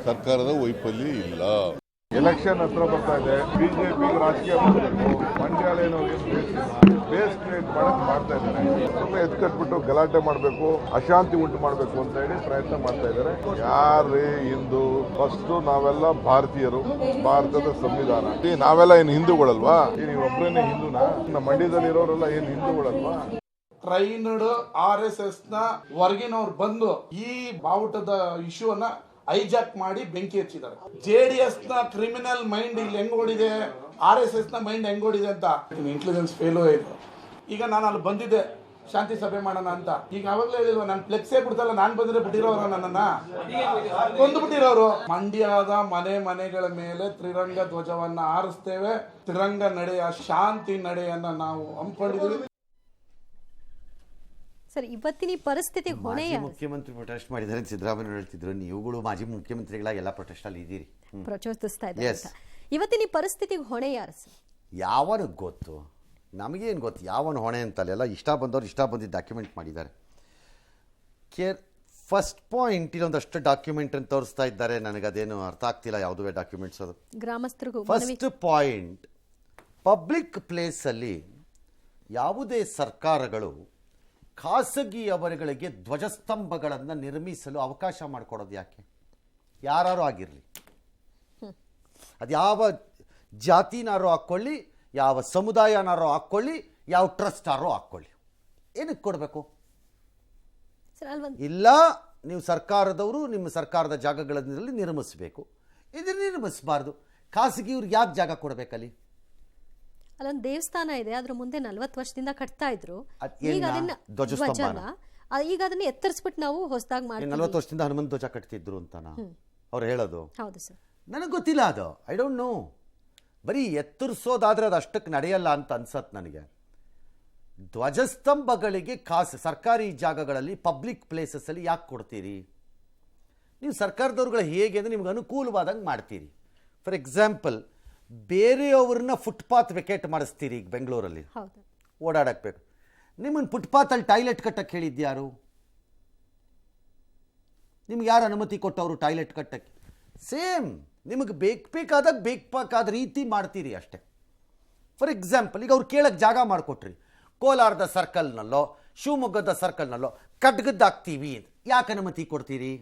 ಸರ್ಕಾರದ ವೈಫಲ್ಯ ಇಲ್ಲ.
ಎಲೆಕ್ಷನ್ ಹತ್ರ ಬರ್ತಾ ಇದೆ, ಬಿಜೆಪಿ ರಾಜಕೀಯ ಮಾಡಬೇಕು, ಮಂಡ್ಯಾಲೇನವ್ರಿಗೆ ಬೇಸ್ ಕ್ರಿಯೇಟ್ ಮಾಡಕ್ ಮಾಡ್ತಾ ಇದ್ದಾರೆ. ಸುಮ್ಮನೆ ಎತ್ಕಟ್ಬಿಟ್ಟು ಗಲಾಟೆ ಮಾಡಬೇಕು, ಅಶಾಂತಿ ಉಂಟು ಮಾಡಬೇಕು ಅಂತ ಹೇಳಿ ಪ್ರಯತ್ನ ಮಾಡ್ತಾ ಇದ್ದಾರೆ. ಯಾರೇ ಹಿಂದೂ? ಫಸ್ಟ್ ನಾವೆಲ್ಲ ಭಾರತೀಯರು, ಭಾರತದ ಸಂವಿಧಾನ. ನಾವೆಲ್ಲ ಏನು ಹಿಂದೂಗಳಲ್ವಾ? ನೀವು ಒಬ್ಬರೇನೆ ಹಿಂದೂನಾ? ನಮ್ಮ ಮಂಡ್ಯದಲ್ಲಿ ಇರೋರೆಲ್ಲ ಏನು ಹಿಂದೂಗಳಲ್ವಾ?
ಟ್ರೈನ್ಡ್ RSS ನ ಹೊರಗಿನವ್ರು ಬಂದು ಈ ಬಾವುಟದ ಇಶ್ಯೂನ ಹೈಜಾಕ್ ಮಾಡಿ ಬೆಂಕಿ ಹಚ್ಚಿದ್ದಾರೆ. JDS ನ ಕ್ರಿಮಿನಲ್ ಮೈಂಡ್ ಇಲ್ಲಿ ಹೆಂಗ್ ಓಡಿದೆ, RSS ನ ಮೈಂಡ್ ಹೆಂಗ್ ಓಡಿದೆ ಅಂತ ಇಂಟೆಲಿಜೆನ್ಸ್ ಫೇಲು ಇದು. ಈಗ ನಾನು ಅಲ್ಲಿ ಬಂದಿದ್ದೆ ಶಾಂತಿ ಸಭೆ ಮಾಡೋಣ ಅಂತ. ಈಗ ಅವಾಗಲೇ ಹೇಳಿಲ್ವ, ನಾನು ಫ್ಲೆಕ್ಸೇ ಬಿಡ್ತಲ್ಲ, ನಾನು ಬಂದ್ರೆ ಬಿಟ್ಟಿರೋರು, ನನ್ನನ್ನ ಕೊಂದು ಬಿಟ್ಟಿರೋರು. ಮಂಡ್ಯದ ಮನೆಗಳ ಮೇಲೆ ತ್ರಿರಂಗ ಧ್ವಜವನ್ನ ಹಾರಿಸ್ತೇವೆ. ತ್ರಿರಂಗ ನಡೆಯ ಶಾಂತಿ ನಡೆಯನ್ನ ನಾವು ಹಮ್ಮಿಕೊಂಡಿದ್ದೀವಿ.
ಸರ್, ಇವತ್ತಿನ ಪರಿಸ್ಥಿತಿ ಹೊಣೆ
ಮಾಜಿ ಮುಖ್ಯಮಂತ್ರಿ ಪ್ರೊಟೆಸ್ಟ್ ಮಾಡಿದ್ದಾರೆ ಅಂತ ಸಿದ್ದರಾಮಯ್ಯ ಹೇಳ್ತಿದ್ರು. ನೀವುಗಳು ಮಾಜಿ ಮುಖ್ಯಮಂತ್ರಿಗಳಾಗೆಲ್ಲ ಪ್ರೊಟೆಸ್ಟ್ ಅಲ್ಲಿ ಇದ್ದೀರಿ,
ಪ್ರಚೋದಿಸ್ತಾ ಇದ್ದಾರೆ. ಇವತ್ತಿನ ಪರಿಸ್ಥಿತಿಗೆ ಹೊಣೆ ಯಾರು ಸರ್?
ಯಾವನಿಗೆ ಗೊತ್ತು? ನಮಗೇನು ಗೊತ್ತು ಯಾವನು ಹೊಣೆ ಅಂತಲ್ಲ. ಇಷ್ಟ ಬಂದವ್ರು ಇಷ್ಟ ಬಂದಿದ್ದು ಡಾಕ್ಯುಮೆಂಟ್ ಮಾಡಿದ್ದಾರೆ. ಫಸ್ಟ್ ಪಾಯಿಂಟ್ ಇನ್ನೊಂದಷ್ಟು ಡಾಕ್ಯುಮೆಂಟ್ ಅಂತ ತೋರಿಸ್ತಾ ಇದ್ದಾರೆ. ನನಗದೇನು ಅರ್ಥ ಆಗ್ತಿಲ್ಲ, ಯಾವುದೇ ಡಾಕ್ಯುಮೆಂಟ್ಸ್ ಅದು.
ಗ್ರಾಮಸ್ಥರಿಗೂ
ಫಸ್ಟ್ ಪಾಯಿಂಟ್, ಪಬ್ಲಿಕ್ ಪ್ಲೇಸಲ್ಲಿ ಯಾವುದೇ ಸರ್ಕಾರಗಳು ಖಾಸಗಿಯವರುಗಳಿಗೆ ಧ್ವಜಸ್ತಂಭಗಳನ್ನು ನಿರ್ಮಿಸಲು ಅವಕಾಶ ಮಾಡಿಕೊಡೋದು ಯಾಕೆ? ಯಾರು ಆಗಿರಲಿ, ಅದು ಯಾವ ಜಾತಿನಾರು ಹಾಕ್ಕೊಳ್ಳಿ, ಯಾವ ಸಮುದಾಯನಾರು ಹಾಕ್ಕೊಳ್ಳಿ, ಯಾವ ಟ್ರಸ್ಟಾರು ಹಾಕ್ಕೊಳ್ಳಿ, ಏನಕ್ಕೆ ಕೊಡಬೇಕು? ಇಲ್ಲ, ನೀವು ಸರ್ಕಾರದವರು ನಿಮ್ಮ ಸರ್ಕಾರದ ಜಾಗಗಳಲ್ಲಿ ನಿರ್ಮಿಸಬೇಕು. ಇದನ್ನು ನಿರ್ಮಿಸಬಾರ್ದು. ಖಾಸಗಿಯವ್ರಿಗೆ ಯಾಕೆ ಜಾಗ ಕೊಡಬೇಕಲ್ಲಿ?
ಅಲ್ಲೊಂದು ದೇವಸ್ಥಾನ ಇದೆ, ಅದ್ರ ಮುಂದೆ 40 ವರ್ಷದಿಂದ ಕಟ್ತಾ ಇದ್ರು. ಈಗ ಅದನ್ನ ಎತ್ತರಿಸ್ಬಿಟ್ಟು ನಾವು ಹೊಸದಾಗಿ ಮಾಡ್ತೀವಿ.
40 ವರ್ಷದಿಂದ ಹನುಮಂತ ಧ್ವಜ ಕಟ್ತಿದ್ರು ಅಂತನಾ ಅವ್ರು ಹೇಳೋದು?
ಹೌದು ಸರ್,
ನನಗೆ ಗೊತ್ತಿಲ್ಲ ಅದು. I don't know. ಬರೀ ಎತ್ತರಿಸೋದಾದ್ರೆ ಅದು ಅಷ್ಟಕ್ಕೆ ನಡೆಯಲ್ಲ ಅಂತ ಅನ್ಸತ್ ನನಗೆ. ಧ್ವಜಸ್ತಂಭಗಳಿಗೆ ಸರ್ಕಾರಿ ಜಾಗಗಳಲ್ಲಿ ಪಬ್ಲಿಕ್ ಪ್ಲೇಸಸ್ಸಲ್ಲಿ ಯಾಕೆ ಕೊಡ್ತೀರಿ? ನೀವು ಸರ್ಕಾರದವ್ರುಗಳು ಹೇಗೆ ಅಂದರೆ ನಿಮ್ಗೆ ಅನುಕೂಲವಾದಂಗೆ ಮಾಡ್ತೀರಿ. ಫಾರ್ ಎಕ್ಸಾಂಪಲ್, ಬೇರೆಯವ್ರನ್ನ ಫುಟ್ಪಾತ್ ವೆಕೇಟ್ ಮಾಡಿಸ್ತೀರಿ. ಈಗ ಬೆಂಗಳೂರಲ್ಲಿ ಓಡಾಡಕ್ಕೆ ಬೇಕು, ನಿಮ್ಮನ್ನು ಫುಟ್ಪಾತಲ್ಲಿ ಟಾಯ್ಲೆಟ್ ಕಟ್ಟಕ್ಕೆ ಹೇಳಿದ್ಯಾರು? ನಿಮ್ಗೆ ಯಾರು ಅನುಮತಿ ಕೊಟ್ಟವರು ಟಾಯ್ಲೆಟ್ ಕಟ್ಟಕ್ಕೆ? ಸೇಮ್, ನಿಮಗೆ ಬೇಕಾದ ರೀತಿ ಮಾಡ್ತೀರಿ ಅಷ್ಟೇ. ಫಾರ್ ಎಕ್ಸಾಂಪಲ್, ಈಗ ಅವ್ರು ಕೇಳಕ್ಕೆ ಜಾಗ ಮಾಡಿಕೊಟ್ರಿ, ಕೋಲಾರದ ಸರ್ಕಲ್ನಲ್ಲೋ ಶಿವಮೊಗ್ಗದ ಸರ್ಕಲ್ನಲ್ಲೋ ಕಡ್ಗದ್ದಾಗ್ತೀವಿ ಅಂತ ಯಾಕೆ ಅನುಮತಿ ಕೊಡ್ತೀರಿ?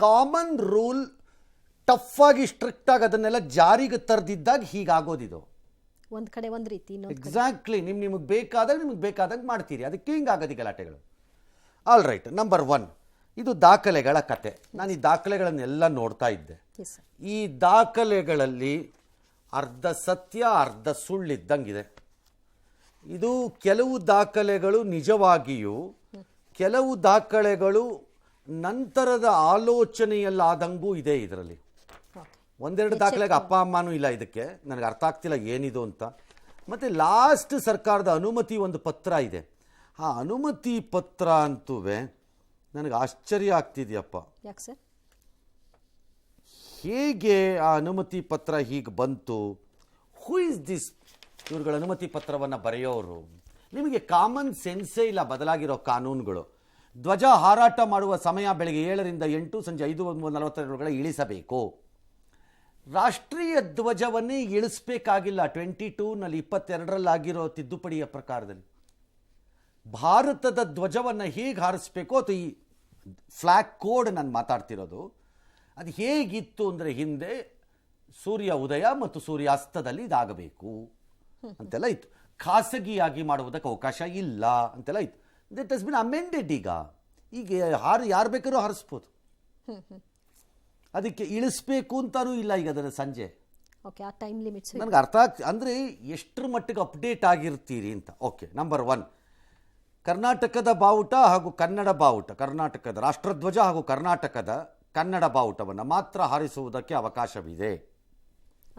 ಕಾಮನ್ ರೂಲ್ ಟಫ್ ಆಗಿ ಸ್ಟ್ರಿಕ್ಟ್ ಆಗಿ ಅದನ್ನೆಲ್ಲ ಜಾರಿಗೆ ತರದಿದ್ದಾಗ ಹೀಗಾಗೋದಿದು.
ಒಂದ್ ಕಡೆ ಒಂದ್ ರೀತಿ,
ಎಕ್ಸಾಕ್ಟ್ಲಿ. ನಿಮಗೆ ಬೇಕಾದಂಗೆ ಮಾಡ್ತೀರಿ. ಅದಕ್ಕೆ ಹಿಂಗಾಗೋದು ಗಲಾಟೆಗಳು. All right. ನಂಬರ್ 1, ಇದು ದಾಖಲೆಗಳ ಕತೆ. ನಾನು ಈ ದಾಖಲೆಗಳನ್ನೆಲ್ಲ ನೋಡ್ತಾ ಇದ್ದೆ. ಈ ದಾಖಲೆಗಳಲ್ಲಿ ಅರ್ಧ ಸತ್ಯ ಅರ್ಧ ಸುಳ್ಳಿದ್ದಂಗಿದೆ. ಇದು ಕೆಲವು ದಾಖಲೆಗಳು ನಿಜವಾಗಿಯೂ, ಕೆಲವು ದಾಖಲೆಗಳು ನಂತರದ ಆಲೋಚನೆಯಲ್ಲಾದಂಗೂ ಇದೆ. ಇದರಲ್ಲಿ ಒಂದೆರಡು ದಾಖಲೆಗೆ ಅಪ್ಪ ಅಮ್ಮನೂ ಇಲ್ಲ. ಇದಕ್ಕೆ ನನಗೆ ಅರ್ಥ ಆಗ್ತಿಲ್ಲ ಏನಿದು ಅಂತ. ಮತ್ತು ಲಾಸ್ಟ್ ಸರ್ಕಾರದ ಅನುಮತಿ ಒಂದು ಪತ್ರ ಇದೆ. ಆ ಅನುಮತಿ ಪತ್ರ ಅಂತೂ ನನಗೆ ಆಶ್ಚರ್ಯ ಆಗ್ತಿದೆಯಪ್ಪ.
ಯಾಕೆ ಸರ್?
ಹೇಗೆ ಆ ಅನುಮತಿ ಪತ್ರ ಹೀಗೆ ಬಂತು? Who is this? ಇವ್ರುಗಳ ಅನುಮತಿ ಪತ್ರವನ್ನು ಬರೆಯೋರು. ನಿಮಗೆ ಕಾಮನ್ ಸೆನ್ಸೇ ಇಲ್ಲ. ಬದಲಾಗಿರೋ ಕಾನೂನುಗಳು. ಧ್ವಜ ಹಾರಾಟ ಮಾಡುವ ಸಮಯ ಬೆಳಗ್ಗೆ 7ರಿಂದ 8, ಸಂಜೆ 5:42 ಇಳಿಸಬೇಕು. ರಾಷ್ಟ್ರೀಯ ಧ್ವಜವನ್ನೇ ಇಳಿಸಬೇಕಾಗಿಲ್ಲ. 22ನಲ್ಲಿ 22ರಲ್ಲಾಗಿರೋ ತಿದ್ದುಪಡಿಯ ಪ್ರಕಾರದಲ್ಲಿ ಭಾರತದ ಧ್ವಜವನ್ನು ಹೇಗೆ ಹಾರಿಸ್ಬೇಕು ಅಥವಾ ಈ ಫ್ಲ್ಯಾಗ್ ಕೋಡ್ ನಾನು ಮಾತಾಡ್ತಿರೋದು, ಅದು ಹೇಗಿತ್ತು ಅಂದರೆ ಹಿಂದೆ ಸೂರ್ಯ ಉದಯ ಮತ್ತು ಸೂರ್ಯಾಸ್ತದಲ್ಲಿ ಇದಾಗಬೇಕು ಅಂತೆಲ್ಲ ಇತ್ತು. ಖಾಸಗಿಯಾಗಿ ಮಾಡುವುದಕ್ಕೆ ಅವಕಾಶ ಇಲ್ಲ ಅಂತೆಲ್ಲ ಇತ್ತು. That has been amended. ಈಗ ಯಾರು ಬೇಕಾದ್ರೂ ಹಾರಿಸ್ಬೋದು. ಅದಕ್ಕೆ ಇಳಿಸ್ಬೇಕು ಅಂತಾನೂ ಇಲ್ಲ ಈಗ ಅದನ್ನು ಸಂಜೆ.
ಓಕೆ, ಆ ಟೈಮ್ ಲಿಮಿಟ್ಸ್
ನನಗೆ ಅರ್ಥ ಅಂದರೆ ಎಷ್ಟರ ಮಟ್ಟಿಗೆ ಅಪ್ಡೇಟ್ ಆಗಿರ್ತೀರಿ ಅಂತ. ಓಕೆ, ನಂಬರ್ 1, ಕರ್ನಾಟಕದ ಬಾವುಟ ಹಾಗೂ ಕನ್ನಡ ಬಾವುಟ, ಕರ್ನಾಟಕದ ರಾಷ್ಟ್ರಧ್ವಜ ಹಾಗೂ ಕರ್ನಾಟಕದ ಕನ್ನಡ ಬಾವುಟವನ್ನು ಮಾತ್ರ ಹಾರಿಸುವುದಕ್ಕೆ ಅವಕಾಶವಿದೆ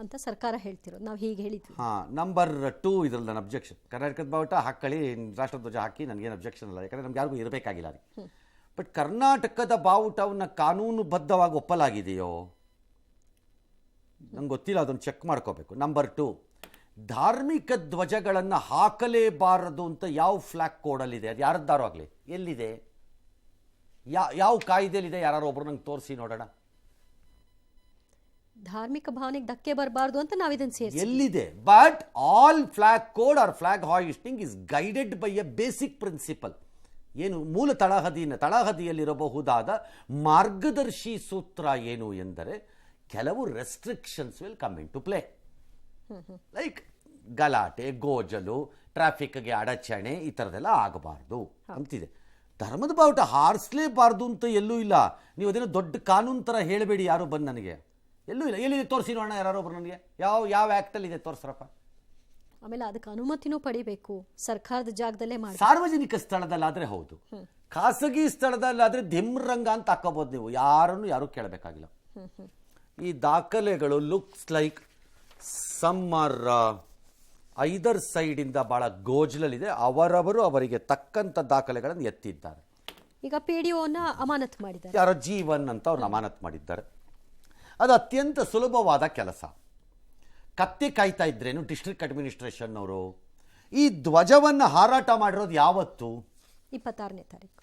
ಅಂತ ಸರ್ಕಾರ ಹೇಳ್ತಿರೋದು. ನಾವು ಹೀಗೆ ಹೇಳಿದ್ವಿ.
ನಂಬರ್ 2, ಇದರಲ್ಲಿ ನನ್ನ ಅಬ್ಜೆಕ್ಷನ್, ಕರ್ನಾಟಕದ ಬಾವುಟ ಹಾಕೊಳ್ಳಿ, ರಾಷ್ಟ್ರಧ್ವಜ ಹಾಕಿ, ನನಗೇನು ಅಬ್ಜೆಕ್ಷನ್ ಇಲ್ಲ, ಯಾಕಂದರೆ ನಮ್ಗೆ ಯಾರಿಗೂ ಇರಬೇಕಾಗಿಲ್ಲ ರೀ. ಬಟ್ ಕರ್ನಾಟಕದ ಬಾವುಟವನ್ನು ಕಾನೂನುಬದ್ಧವಾಗಿ ಒಪ್ಪಲಾಗಿದೆಯೋ ನಂಗೆ ಗೊತ್ತಿಲ್ಲ, ಅದನ್ನು ಚೆಕ್ ಮಾಡ್ಕೋಬೇಕು. ನಂಬರ್ 2, ಧಾರ್ಮಿಕ ಧ್ವಜಗಳನ್ನು ಹಾಕಲೇಬಾರದು ಅಂತ ಯಾವ ಫ್ಲ್ಯಾಗ್ ಕೋಡಲ್ಲಿದೆ? ಅದು ಯಾರದ್ದಾರೋ ಆಗಲಿ, ಎಲ್ಲಿದೆ, ಯಾವ ಕಾಯ್ದೆಯಲ್ಲಿದೆ? ಯಾರು ಒಬ್ರು ನಂಗೆ ತೋರಿಸಿ ನೋಡೋಣ.
ಧಾರ್ಮಿಕ ಭಾವನೆಗೆ ಧಕ್ಕೆ ಬರಬಾರ್ದು ಅಂತ ನಾವು ಇದನ್ನು ಸೇರಿಸಿ
ಎಲ್ಲಿದೆ? But all flag code or flag hoisting is guided by a basic principle. ಏನು ಮೂಲ ತಳಹದಿಯಲ್ಲಿರಬಹುದಾದ ಮಾರ್ಗದರ್ಶಿ ಸೂತ್ರ ಏನು ಎಂದರೆ, ಕೆಲವು restrictions will come in to play. Like ಗಲಾಟೆ, ಗೋಜಲು, ಟ್ರಾಫಿಕ್ಗೆ ಅಡಚಣೆ, ಈ ಥರದ್ದೆಲ್ಲ ಆಗಬಾರ್ದು ಅಂತಿದೆ. ಧರ್ಮದ ಬಾವುಟ ಹಾರಿಸಲೇಬಾರ್ದು ಅಂತ ಎಲ್ಲೂ ಇಲ್ಲ. ನೀವು ಅದೇನೋ ದೊಡ್ಡ ಕಾನೂನು ಥರ ಹೇಳಬೇಡಿ ಯಾರು ಬಂದು ನನಗೆ. ಎಲ್ಲೂ ಇಲ್ಲ. ಎಲ್ಲಿದೆ ತೋರಿಸಿ ನೋಡೋಣ ಯಾರು ಒಬ್ರು ನನಗೆ. ಯಾವ ಆ್ಯಕ್ಟಲ್ಲಿದೆ ತೋರಿಸ್ರಪ್ಪ.
ಆಮೇಲೆ ಅದಕ್ಕೆ ಅನುಮತಿನೂ ಪಡಿಬೇಕು, ಸರ್ಕಾರದ ಜಾಗದಲ್ಲೇ ಮಾಡಿ.
ಸಾರ್ವಜನಿಕ ಸ್ಥಳದಲ್ಲಾದರೆ ಹೌದು, ಖಾಸಗಿ ಸ್ಥಳದಲ್ಲಾದರೆ ಧಿಮ್ರಂಗ ಅಂತ ಹಾಕೋಬೋದು ನೀವು. ಯಾರು ಕೇಳಬೇಕಾಗಿಲ್ಲ. ಈ ದಾಖಲೆಗಳು ಲುಕ್ಸ್ ಲೈಕ್ ಸಮ್ ಆರ್ ಐದರ್ ಸೈಡಿಂದ ಭಾಳ ಗೋಜಲಲ್ಲಿದೆ. ಅವರವರು ಅವರಿಗೆ ತಕ್ಕಂಥ ದಾಖಲೆಗಳನ್ನು ಎತ್ತಿದ್ದಾರೆ.
ಈಗ PDOನ ಅಮಾನತು ಮಾಡಿದ್ದಾರೆ,
ಯಾರೋ ಜೀವನ್ ಅಂತ ಅವ್ರನ್ನ ಅಮಾನತು ಮಾಡಿದ್ದಾರೆ. ಅದು ಅತ್ಯಂತ ಸುಲಭವಾದ ಕೆಲಸ. ಕತ್ತೆ ಕಾಯ್ತಾ ಇದ್ರೇನು ಡಿಸ್ಟ್ರಿಕ್ಟ್ ಅಡ್ಮಿನಿಸ್ಟ್ರೇಷನ್ ಅವರು ಈ ಧ್ವಜವನ್ನು ಹಾರಾಟ ಮಾಡಿರೋದು ಯಾವತ್ತು?
26ನೇ ತಾರೀಕು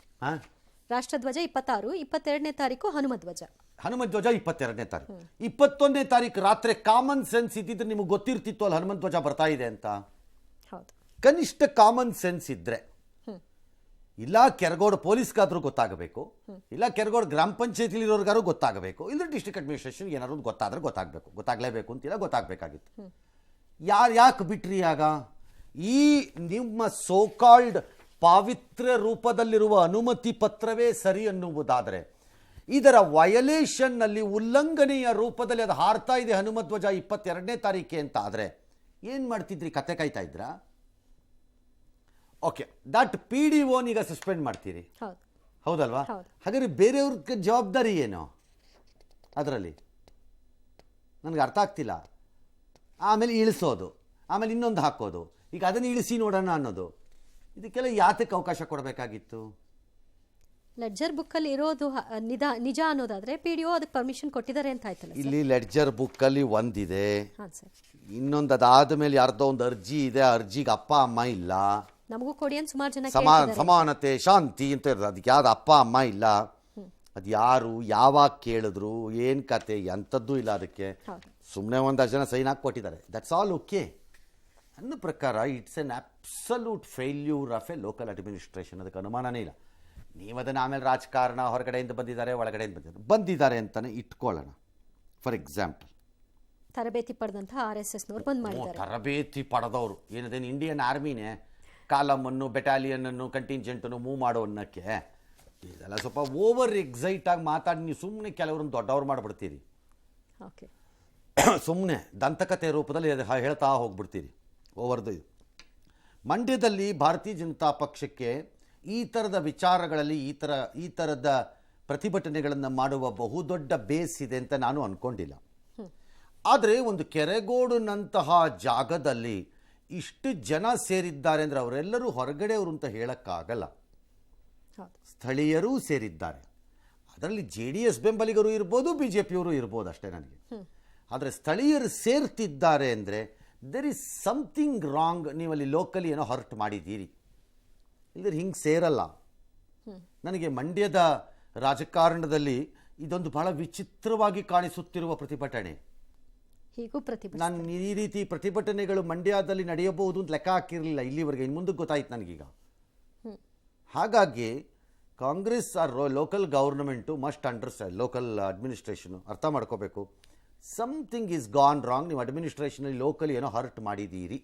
ರಾಷ್ಟ್ರಧ್ವಜ, 26, 22ನೇ ತಾರೀಕು ಹನುಮ ಧ್ವಜ
22ನೇ ತಾರೀಕು. 21ನೇ ತಾರೀಕು ರಾತ್ರಿ ಕಾಮನ್ ಸೆನ್ಸ್ ಇದ್ದಿದ್ರೆ ನಿಮಗೆ ಗೊತ್ತಿರ್ತಿತ್ತು ಅಲ್ಲಿ ಹನುಮ ಧ್ವಜ ಬರ್ತಾ ಇದೆ ಅಂತ.
ಹೌದು,
ಕನಿಷ್ಠ ಕಾಮನ್ ಸೆನ್ಸ್ ಇದ್ರೆ, ಇಲ್ಲ ಕೆರಗೋಡು ಪೊಲೀಸ್ಗಾದ್ರೂ ಗೊತ್ತಾಗಬೇಕು, ಇಲ್ಲ ಕೆರಗೋಡು ಗ್ರಾಮ ಪಂಚಾಯತಿಲಿರೋರ್ಗಾರು ಗೊತ್ತಾಗಬೇಕು, ಇಲ್ಲ ಡಿಸ್ಟ್ರಿಕ್ಟ್ ಅಡ್ಮಿನಿಸ್ಟ್ರೇಷನ್ ಏನಾದ್ರು ಗೊತ್ತಾದ್ರೆ ಗೊತ್ತಾಗಲೇಬೇಕು ಅಂತಿಲ್ಲ, ಗೊತ್ತಾಗಬೇಕಾಗಿತ್ತು. ಯಾಕೆ ಬಿಟ್ರಿ ಆಗ? ಈ ನಿಮ್ಮ ಸೋಕಾಲ್ಡ್ ಪಾವಿತ್ರ್ಯ ರೂಪದಲ್ಲಿರುವ ಅನುಮತಿ ಪತ್ರವೇ ಸರಿ ಅನ್ನುವುದಾದರೆ, ಇದರ ವಯಲೇಷನ್ನಲ್ಲಿ ಉಲ್ಲಂಘನೆಯ ರೂಪದಲ್ಲಿ ಅದು ಹಾರ್ತಾ ಇದೆ ಹನುಮಧ್ವಜ 22ನೇ ತಾರೀಕೆ ಅಂತ ಆದರೆ ಏನು ಮಾಡ್ತಿದ್ರಿ? ಕತೆ ಕಾಯ್ತಾ ಇದ್ರಾ? ಓಕೆ, ದಟ್ PDOನ ಈಗ ಸಸ್ಪೆಂಡ್ ಮಾಡ್ತೀರಿ, ಹೌದಲ್ವಾ? ಹಾಗಾದ್ರೆ ಬೇರೆಯವ್ರ ಜವಾಬ್ದಾರಿ ಏನು ಅದರಲ್ಲಿ? ನನಗೆ ಅರ್ಥ ಆಗ್ತಿಲ್ಲ. ಆಮೇಲೆ ಇಳಿಸೋದು, ಆಮೇಲೆ ಇನ್ನೊಂದು ಹಾಕೋದು, ಈಗ ಅದನ್ನು ಇಳಿಸಿ ನೋಡೋಣ ಅನ್ನೋದು, ಇದಕ್ಕೆಲ್ಲ ಯಾತಕ್ಕೆ ಅವಕಾಶ ಕೊಡಬೇಕಾಗಿತ್ತು?
ಲೆಡ್ಜರ್ ಬುಕ್ಕಲ್ಲಿ ಇರೋದು ನಿಜ ಅನ್ನೋದಾದ್ರೆ PDO ಅದಕ್ಕೆ ಪರ್ಮಿಷನ್ ಕೊಟ್ಟಿದ್ದಾರೆ ಅಂತ ಆಯ್ತಲ್ಲ.
ಇಲ್ಲಿ ಲೆಡ್ಜರ್ ಬುಕ್ಕಲ್ಲಿ ಒಂದಿದೆ, ಇನ್ನೊಂದು ಅದಾದ ಮೇಲೆ ಯಾರ್ದೋ ಒಂದು ಅರ್ಜಿ ಇದೆ, ಅರ್ಜಿಗೆ ಅಪ್ಪ ಅಮ್ಮ ಇಲ್ಲ.
ನಮಗೂ ಕೊಡಿ ಅಂತ ಸುಮಾರು ಜನ
ಸಮಾನತೆ ಶಾಂತಿ ಅಂತ ಇರೋದು, ಅದಕ್ಕೆ ಯಾವ್ದು ಅಪ್ಪ ಅಮ್ಮ ಇಲ್ಲ. ಅದು ಯಾರು ಯಾವಾಗ ಕೇಳಿದ್ರು ಏನು ಕತೆ ಎಂಥದ್ದು ಇಲ್ಲ. ಅದಕ್ಕೆ ಸುಮ್ಮನೆ ಒಂದಷ್ಟು ಜನ ಸೈನ್ ಹಾಕಿ ಕೊಟ್ಟಿದ್ದಾರೆ, ದಟ್ಸ್ ಆಲ್ ಓಕೆ. ನನ್ನ ಪ್ರಕಾರ it's an absolute failure of A local administration. ಅದಕ್ಕೆ ಅನುಮಾನನೇ ಇಲ್ಲ. ನೀವು ಅದನ್ನು ಆಮೇಲೆ ರಾಜಕಾರಣ ಹೊರಗಡೆಯಿಂದ ಬಂದಿದ್ದಾರೆ ಒಳಗಡೆಯಿಂದ ಬಂದಿದ್ದಾರೆ ಅಂತಲೇ ಇಟ್ಕೊಳ್ಳೋಣ. ಫಾರ್ ಎಕ್ಸಾಂಪಲ್,
ತರಬೇತಿ ಪಡೆದಂತಹ RSSನವರು ಬಂದ್ ಮಾಡಿದ್ದಾರೆ.
ತರಬೇತಿ ಪಡೆದವರು ಏನದೇನು ಇಂಡಿಯನ್ ಆರ್ಮಿನೇ ಕಾಲಮನ್ನು, ಬೆಟಾಲಿಯನನ್ನು, ಕಂಟಿಂಜೆಂಟನ್ನು ಮೂವ್ ಮಾಡೋ ಅನ್ನೋಕ್ಕೆ ಇದೆಲ್ಲ ಸ್ವಲ್ಪ ಓವರ್ ಎಕ್ಸೈಟ್ ಆಗಿ ಮಾತಾಡಿ ನೀವು ಸುಮ್ಮನೆ ಕೆಲವ್ರನ್ನ ದೊಡ್ಡವ್ರು ಮಾಡಿಬಿಡ್ತೀರಿ. ಸುಮ್ಮನೆ ದಂತಕತೆ ರೂಪದಲ್ಲಿ ಹೇಳ್ತಾ ಹೋಗ್ಬಿಡ್ತೀರಿ ಓವರ್ದು. ಮಂಡ್ಯದಲ್ಲಿ ಭಾರತೀಯ ಜನತಾ ಪಕ್ಷಕ್ಕೆ ಈ ಥರದ ವಿಚಾರಗಳಲ್ಲಿ ಈ ಥರದ ಪ್ರತಿಭಟನೆಗಳನ್ನು ಮಾಡುವ ಬಹುದೊಡ್ಡ ಬೇಸ್ ಇದೆ ಅಂತ ನಾನು ಅಂದ್ಕೊಂಡಿಲ್ಲ. ಆದರೆ ಒಂದು ಕೆರೆಗೋಡಿನಂತಹ ಜಾಗದಲ್ಲಿ ಇಷ್ಟು ಜನ ಸೇರಿದ್ದಾರೆ ಅಂದರೆ ಅವರೆಲ್ಲರೂ ಹೊರಗಡೆಯವರು ಅಂತ ಹೇಳೋಕ್ಕಾಗಲ್ಲ, ಸ್ಥಳೀಯರೂ ಸೇರಿದ್ದಾರೆ. ಅದರಲ್ಲಿ JDS ಬೆಂಬಲಿಗರು ಇರ್ಬೋದು, BJPಯವರು ಇರ್ಬೋದು ಅಷ್ಟೇ ನನಗೆ. ಆದರೆ ಸ್ಥಳೀಯರು ಸೇರ್ತಿದ್ದಾರೆ ಅಂದರೆ ದೇರ್ ಈಸ್ ಸಮಥಿಂಗ್ ರಾಂಗ್. ನೀವಲ್ಲಿ ಲೋಕಲಿ ಏನೋ ಹರ್ಟ್ ಮಾಡಿದ್ದೀರಿ, ಇಲ್ಲದ್ರೆ ಹಿಂಗೆ ಸೇರಲ್ಲ. ನನಗೆ ಮಂಡ್ಯದ ರಾಜಕಾರಣದಲ್ಲಿ ಇದೊಂದು ಬಹಳ ವಿಚಿತ್ರವಾಗಿ ಕಾಣಿಸುತ್ತಿರುವ ಪ್ರತಿಭಟನೆ. ನಾನು ಈ ರೀತಿ ಪ್ರತಿಭಟನೆಗಳು ಮಂಡ್ಯದಲ್ಲಿ ನಡೆಯಬಹುದು ಅಂತ ಲೆಕ್ಕ ಹಾಕಿರಲಿಲ್ಲ ಇಲ್ಲಿವರೆಗೆ. ಇನ್ನು ಮುಂದಕ್ಕೆ ಗೊತ್ತಾಯ್ತು ನನಗೀಗ. ಹಾಗಾಗಿ Congress or local government must understand, local administration ಅರ್ಥ ಮಾಡ್ಕೋಬೇಕು, ಸಮಥಿಂಗ್ ಈಸ್ ಗಾನ್ ರಾಂಗ್. ನೀವು ಅಡ್ಮಿನಿಸ್ಟ್ರೇಷನಲ್ಲಿ ಲೋಕಲಿ ಏನೋ ಹರ್ಟ್ ಮಾಡಿದ್ದೀರಿ.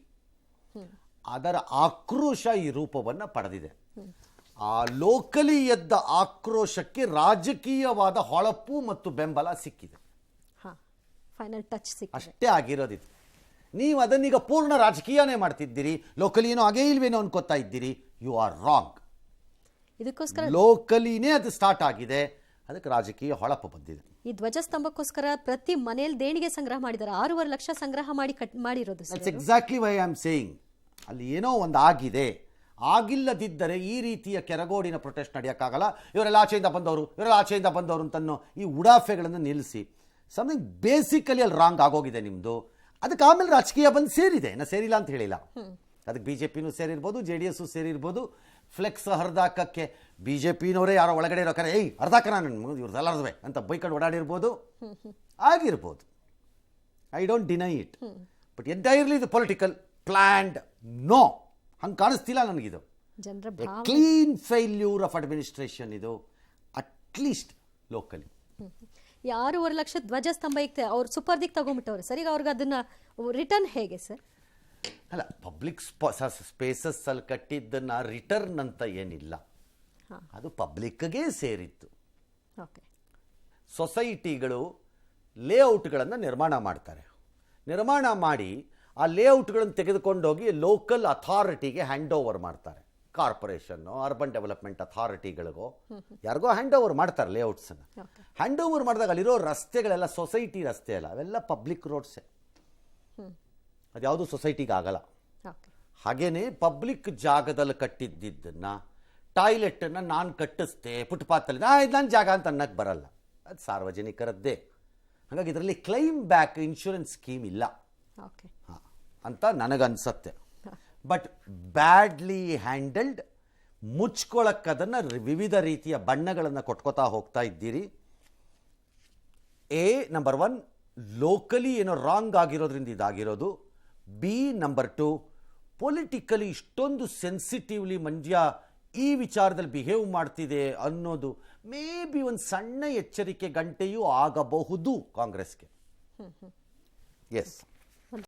ಅದರ ಆಕ್ರೋಶ ಈ ರೂಪವನ್ನು ಪಡೆದಿದೆ. ಆ ಲೋಕಲಿ ಎದ್ದ ಆಕ್ರೋಶಕ್ಕೆ ರಾಜಕೀಯವಾದ ಹೊಳಪು ಮತ್ತು ಬೆಂಬಲ ಸಿಕ್ಕಿದೆ.
ಹಾಂ, ಫೈನಲ್ ಟಚ್ ಸಿಕ್ಕಿದೆ.
ಅಷ್ಟೇ ಆಗಿರೋದಿದು. ನೀವು ಅದನ್ನೀಗ ಪೂರ್ಣ ರಾಜಕೀಯನೇ ಮಾಡ್ತಿದ್ದೀರಿ, ಲೋಕಲಿ ಏನೋ ಆಗೇ ಇಲ್ವೇನೋ ಅನ್ಕೋತಾ ಇದ್ದೀರಿ. You are wrong.
ಇದಕ್ಕೋಸ್ಕರ
ಲೋಕಲಿನೇ ಅದು ಸ್ಟಾರ್ಟ್ ಆಗಿದೆ, ಅದಕ್ಕೆ ರಾಜಕೀಯ ಹೊಳಪು ಬಂದಿದೆ.
ಈ ಧ್ವಜಸ್ತಂಭಕ್ಕೋಸ್ಕರ ಪ್ರತಿ ಮನೆಯಲ್ಲಿ ದೇಣಿಗೆ ಸಂಗ್ರಹ ಮಾಡಿದ್ದಾರೆ. 6.5 ಲಕ್ಷ ಸಂಗ್ರಹ ಮಾಡಿರೋದು sir.
That's exactly why I am saying. ಅಲ್ಲಿ ಏನೋ ಒಂದು ಆಗಿದೆ. ಆಗಿಲ್ಲದಿದ್ದರೆ ಈ ರೀತಿಯ ಕೆರಗೋಡಿನ ಪ್ರೊಟೆಸ್ಟ್ ನಡೆಯೋಕ್ಕಾಗಲ್ಲ. ಇವರೆಲ್ಲ ಆಚೆಯಿಂದ ಬಂದವರು ಅಂತನ್ನೋ ಈ ಉಡಾಫೆಗಳನ್ನು ನಿಲ್ಲಿಸಿ, ಸಮಥಿಂಗ್ ಬೇಸಿಕಲಿ ಅಲ್ಲಿ ರಾಂಗ್ ಆಗೋಗಿದೆ ನಿಮ್ಮದು. ಅದಕ್ಕೆ ಆಮೇಲೆ ರಾಜಕೀಯ ಬಂದು ಸೇರಿದೆ, ನಾ ಸೇರಿಲ್ಲ ಅಂತ ಹೇಳಿಲ್ಲ. ಅದಕ್ಕೆ BJPನೂ ಸೇರಿರ್ಬೋದು, JDS ಸೇರಿರ್ಬೋದು. ಫ್ಲೆಕ್ಸ್ ಹರಿದಾಕಕ್ಕೆ BJPನವರೇ ಯಾರೋ ಒಳಗಡೆ ಇರೋ ಕರೆ ಹರಿದಾಕ ನಾನು ಇವ್ರದ್ದೆಲ್ಲ ಹರಿದ್ವೆ ಅಂತ ಬೈಕೊಂಡು ಓಡಾಡಿರ್ಬೋದು, ಆಗಿರ್ಬೋದು. I don't deny it. But entirely ಇದು ಪೊಲಿಟಿಕಲ್ ಪ್ಲ್ಯಾಂಡ್. ನೋ, ಹಂಗೆ ಕಾಣಿಸ್ತಿಲ್ಲ ನನಗಿದು.
ಜನರ
ಕ್ಲೀನ್ ಫೇಲ್ಯೂರ್ ಆಫ್ ಅಡ್ಮಿನಿಸ್ಟ್ರೇಷನ್ ಇದು, ಅಟ್ಲೀಸ್ಟ್ ಲೋಕಲಿ.
ಈ 6.5 ಲಕ್ಷ ಧ್ವಜಸ್ತಂಭ ಅವ್ರು ಸುಪರ್ದಿಗೆ ತಗೊಂಡ್ಬಿಟ್ಟವ್ರೆ ಸರ್. ಈಗ ಅವ್ರಿಗೆ ಅದನ್ನ ರಿಟರ್ನ್ ಹೇಗೆ ಸರ್?
ಅಲ್ಲ, ಪಬ್ಲಿಕ್ ಸ್ಪೇಸಸ್ ಅಲ್ಲಿ ಕಟ್ಟಿದ್ದನ್ನ ರಿಟರ್ನ್ ಅಂತ ಏನಿಲ್ಲ, ಅದು ಪಬ್ಲಿಕ್ಗೆ ಸೇರಿತ್ತು.
ಓಕೆ.
ಸೊಸೈಟಿಗಳು ಲೇಔಟ್ಗಳನ್ನು ನಿರ್ಮಾಣ ಮಾಡ್ತಾರೆ. ನಿರ್ಮಾಣ ಮಾಡಿ ಆ ಲೇಔಟ್ಗಳನ್ನು ತೆಗೆದುಕೊಂಡೋಗಿ ಲೋಕಲ್ ಅಥಾರಿಟಿಗೆ ಹ್ಯಾಂಡ್ ಓವರ್ ಮಾಡ್ತಾರೆ. ಕಾರ್ಪೊರೇಷನ್ನು, ಅರ್ಬನ್ ಡೆವಲಪ್ಮೆಂಟ್ ಅಥಾರಿಟಿಗಳಿಗೋ ಯಾರಿಗೋ ಹ್ಯಾಂಡ್ ಓವರ್ ಮಾಡ್ತಾರೆ ಲೇಔಟ್ಸನ್ನು. ಹ್ಯಾಂಡ್ ಓವರ್ ಮಾಡಿದಾಗ ಅಲ್ಲಿರೋ ರಸ್ತೆಗಳೆಲ್ಲ ಸೊಸೈಟಿ ರಸ್ತೆ ಅಲ್ಲ, ಅವೆಲ್ಲ ಪಬ್ಲಿಕ್ ರೋಡ್ಸೇ. ಅದ್ಯಾವುದು ಸೊಸೈಟಿಗೆ ಆಗಲ್ಲ. ಹಾಗೇನೆ ಪಬ್ಲಿಕ್ ಜಾಗದಲ್ಲಿ ಕಟ್ಟಿದ್ದನ್ನು, ಟಾಯ್ಲೆಟನ್ನು ನಾನು ಕಟ್ಟಿಸ್ದೆ ಫುಟ್ಪಾತಲ್ಲಿ, ಇದು ನನ್ನ ಜಾಗ ಅಂತ ಅನ್ನಕ್ಕೆ ಬರಲ್ಲ, ಅದು ಸಾರ್ವಜನಿಕರದ್ದೇ. ಹಾಗಾಗಿ ಇದರಲ್ಲಿ ಕ್ಲೈಮ್ ಬ್ಯಾಕ್ ಇನ್ಶೂರೆನ್ಸ್ ಸ್ಕೀಮ್ ಇಲ್ಲ ಅಂತ ನನಗನ್ಸತ್ತೆ. ಬಟ್ ಬ್ಯಾಡ್ಲಿ ಹ್ಯಾಂಡಲ್ಡ್, ಮುಚ್ಕೊಳ್ಳೋಕ್ಕೆ ಅದನ್ನು ವಿವಿಧ ರೀತಿಯ ಬಣ್ಣಗಳನ್ನು ಕೊಟ್ಕೋತಾ ಹೋಗ್ತಾ ಇದ್ದೀರಿ. ನಂಬರ್ 1 ಲೋಕಲಿ ಏನೋ ರಾಂಗ್ ಆಗಿರೋದ್ರಿಂದ ಇದಾಗಿರೋದು. ನಂಬರ್ 2 ಪೊಲಿಟಿಕಲಿ ಇಷ್ಟೊಂದು ಸೆನ್ಸಿಟಿವ್ಲಿ ಮಂಡ್ಯ ಈ ವಿಚಾರದಲ್ಲಿ ಬಿಹೇವ್ ಮಾಡ್ತಿದೆ ಅನ್ನೋದು ಮೇ ಬಿ ಒಂದು ಸಣ್ಣ ಎಚ್ಚರಿಕೆ ಗಂಟೆಯೂ ಆಗಬಹುದು ಕಾಂಗ್ರೆಸ್ಗೆ. ಎಸ್.